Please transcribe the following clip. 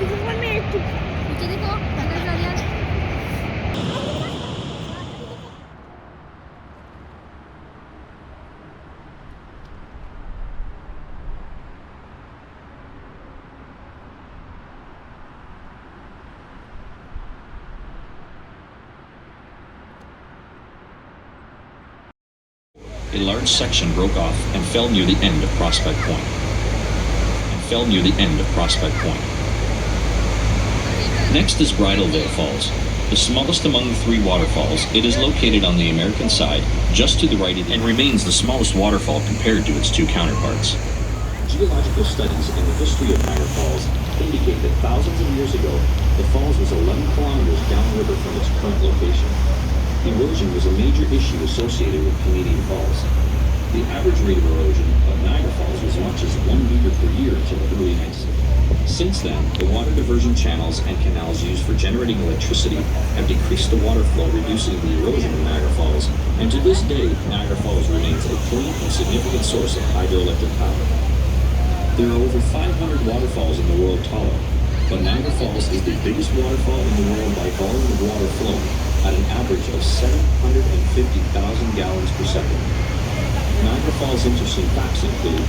पीछे देखो अंकल जा रहा है। A large section broke off and fell near the end of Prospect Point. Next is Bridalveil Falls. The smallest among the three waterfalls, it is located on the American side, just to the right of and remains the smallest waterfall compared to its two counterparts. Geological studies in the history of Niagara Falls indicate that thousands of years ago, the falls was 11 kilometers downriver from its current location. Erosion was a major issue associated with Canadian Falls. The average rate of erosion of Niagara Falls was as much as 1 meter per year until the early 90s. Since then, the water diversion channels and canals used for generating electricity have decreased the water flow, reducing the erosion of Niagara Falls, and to this day, Niagara Falls remains a clean and significant source of hydroelectric power. There are over 500 waterfalls in the world total, but Niagara Falls is the biggest waterfall in the world by volume of water flow, at an average of 750,000 gallons per second. Niagara Falls' interesting facts include